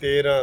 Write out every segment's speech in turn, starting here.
13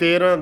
13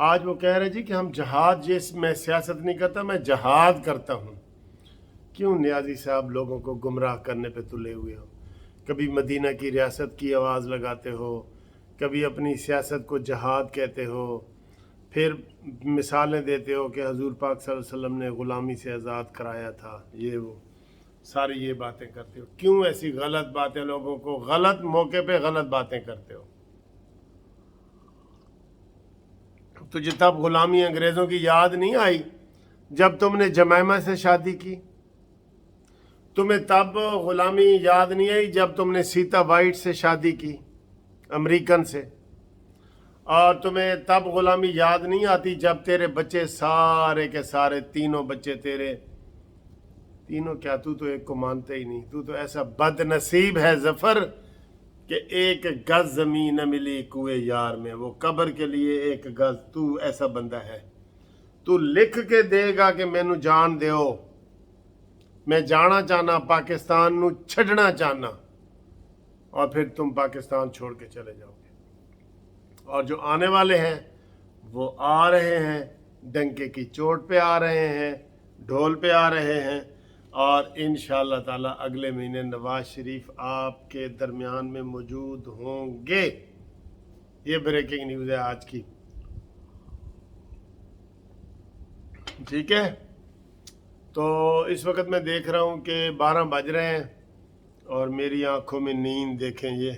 آج وہ کہہ رہے جی کہ ہم جہاد، جس میں سیاست نہیں کرتا، میں جہاد کرتا ہوں۔ کیوں نیازی صاحب لوگوں کو گمراہ کرنے پہ تلے ہوئے ہو؟ کبھی مدینہ کی ریاست کی آواز لگاتے ہو، کبھی اپنی سیاست کو جہاد کہتے ہو، پھر مثالیں دیتے ہو کہ حضور پاک صلی اللہ علیہ وسلم نے غلامی سے آزاد کرایا تھا، یہ وہ ساری یہ باتیں کرتے ہو۔ کیوں ایسی غلط باتیں لوگوں کو غلط موقع پہ غلط باتیں کرتے ہو؟ تجھے تب غلامی انگریزوں کی یاد نہیں آئی جب تم نے جمائمہ سے شادی کی؟ تمہیں تب غلامی یاد نہیں آئی جب تم نے سیتا وائٹ سے شادی کی، امریکن سے؟ اور تمہیں تب غلامی یاد نہیں آتی جب تیرے بچے سارے کے سارے، تینوں بچے تیرے، تینوں کیا، تو ایک کو مانتے ہی نہیں، تو ایسا بد نصیب ہے ظفر کہ ایک گز زمین نہ ملی کوئے یار میں، وہ قبر کے لیے ایک گز، تو ایسا بندہ ہے۔ تو لکھ کے دے گا کہ مینوں جان دیو، میں جانا چاہنا پاکستان نو چھڈنا چاہنا، اور پھر تم پاکستان چھوڑ کے چلے جاؤ گے۔ اور جو آنے والے ہیں وہ آ رہے ہیں، ڈنکے کی چوٹ پہ آ رہے ہیں، ڈھول پہ آ رہے ہیں، اور انشاءاللہ تعالی اگلے مہینے نواز شریف آپ کے درمیان میں موجود ہوں گے۔ یہ بریکنگ نیوز ہے آج کی، ٹھیک ہے؟ تو اس وقت میں دیکھ رہا ہوں کہ 12 بج رہے ہیں اور میری آنکھوں میں نیند دیکھیں، یہ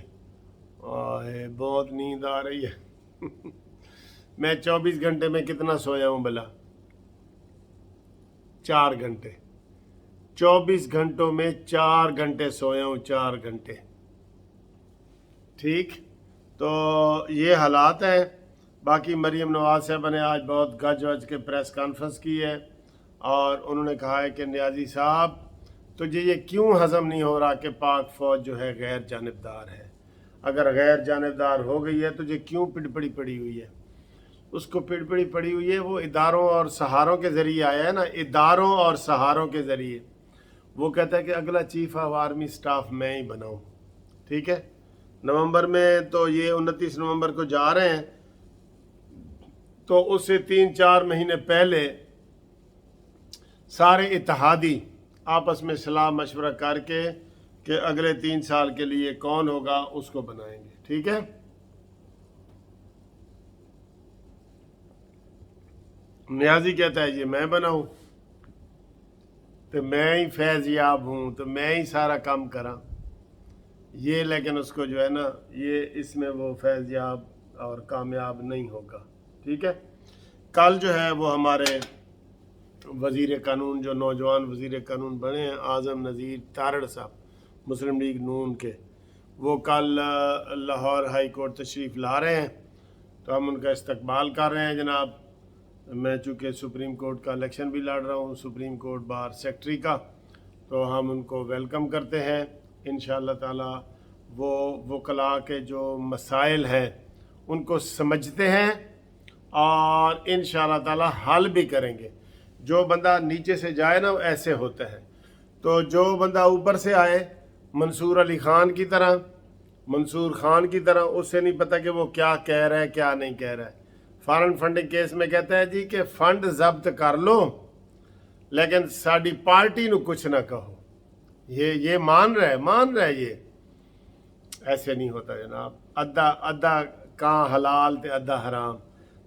بہت نیند آ رہی ہے۔ میں 24 گھنٹے میں کتنا سویا ہوں بھلا؟ 4 گھنٹے۔ 24 گھنٹوں میں 4 گھنٹے سویا ہوں، 4 گھنٹے، ٹھیک؟ تو یہ حالات ہیں۔ باقی مریم نواز صاحبہ نے آج بہت گج وج کے پریس کانفرنس کی ہے، اور انہوں نے کہا ہے کہ نیازی صاحب تجھے یہ کیوں ہضم نہیں ہو رہا کہ پاک فوج جو ہے غیر جانبدار ہے؟ اگر غیر جانبدار ہو گئی ہے تجھے کیوں پڑپڑی پڑی ہوئی ہے؟ اس کو پڑپڑی پڑی ہوئی ہے، وہ اداروں اور سہاروں کے ذریعے آیا ہے نا، اداروں اور سہاروں کے ذریعے۔ وہ کہتا ہے کہ اگلا چیف آف آرمی سٹاف میں ہی بناؤں، ٹھیک ہے؟ نومبر میں تو یہ 29 نومبر کو جا رہے ہیں، تو اس سے 3-4 مہینے پہلے سارے اتحادی آپس میں صلاح مشورہ کر کے کہ اگلے 3 سال کے لیے کون ہوگا اس کو بنائیں گے، ٹھیک ہے؟ نیازی کہتا ہے یہ میں بناؤں، تو میں ہی فیض یاب ہوں، تو میں ہی سارا کام کراں، یہ لیکن اس کو جو ہے نا، یہ اس میں وہ فیض یاب اور کامیاب نہیں ہوگا، ٹھیک ہے؟ کل جو ہے وہ ہمارے وزیر قانون، جو نوجوان وزیر قانون بنے ہیں، اعظم نذیر تارڑ صاحب، مسلم لیگ نون کے، وہ کل لاہور ہائی کورٹ تشریف لا رہے ہیں، تو ہم ان کا استقبال کر رہے ہیں جناب۔ میں چونکہ سپریم کورٹ کا الیکشن بھی لڑ رہا ہوں، سپریم کورٹ بار سیکٹری کا، تو ہم ان کو ویلکم کرتے ہیں انشاءاللہ تعالی۔ وہ وکلاء کے جو مسائل ہیں ان کو سمجھتے ہیں اور انشاءاللہ تعالی حل بھی کریں گے۔ جو بندہ نیچے سے جائے نا وہ ایسے ہوتا ہے، تو جو بندہ اوپر سے آئے، منصور علی خان کی طرح، منصور خان کی طرح، اس سے نہیں پتہ کہ وہ کیا کہہ رہا ہے کیا نہیں کہہ رہا ہے۔ فارن فنڈنگ کیس میں کہتا ہے جی کہ فنڈ ضبط کر لو لیکن ساڑی پارٹی نو کچھ نہ کہو۔ یہ مان رہا ہے، یہ ایسے نہیں ہوتا جناب۔ ادھا کان حلال تے ادھا حرام،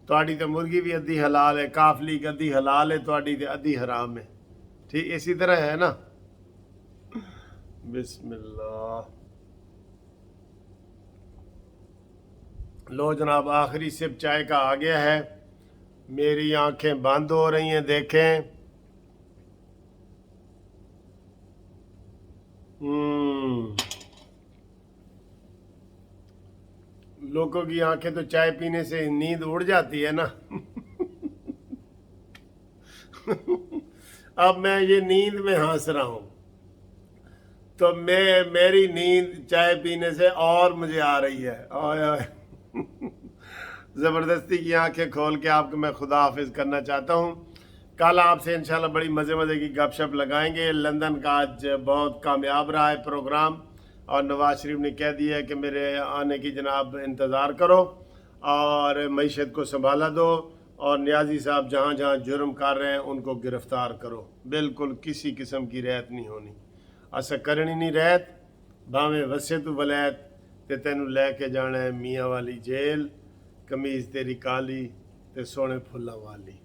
تہاڈی تے مرغی بھی ادھی حلال ہے، کافلی ادھی حلال ہے، تہاڈی تے ادھی حرام ہے، ٹھیک اسی طرح ہے نا۔ بسم اللہ۔ لو جناب، آخری سپ چائے کا آ گیا ہے، میری آنکھیں بند ہو رہی ہیں، دیکھیں۔ لوگوں کی آنکھیں تو چائے پینے سے نیند اڑ جاتی ہے نا۔ اب میں یہ نیند میں ہنس رہا ہوں، تو میری نیند چائے پینے سے اور مجھے آ رہی ہے۔ زبردستی کی آنکھیں کھول کے آپ کو میں خدا حافظ کرنا چاہتا ہوں۔ کل آپ سے انشاءاللہ بڑی مزے کی گپ شپ لگائیں گے۔ لندن کا آج بہت کامیاب رہا ہے پروگرام، اور نواز شریف نے کہہ دیا ہے کہ میرے آنے کی جناب انتظار کرو اور معیشت کو سنبھالا دو، اور نیازی صاحب جہاں جہاں جرم کر رہے ہیں ان کو گرفتار کرو، بالکل کسی قسم کی رعایت نہیں ہونی، اسا کرنی نہیں رعایت، بھاویں وسے تو ولایت تے تینوں لے کے جانا ہے میاں والی جیل، قمیض تیری کالی تے سونے پھلاں والی۔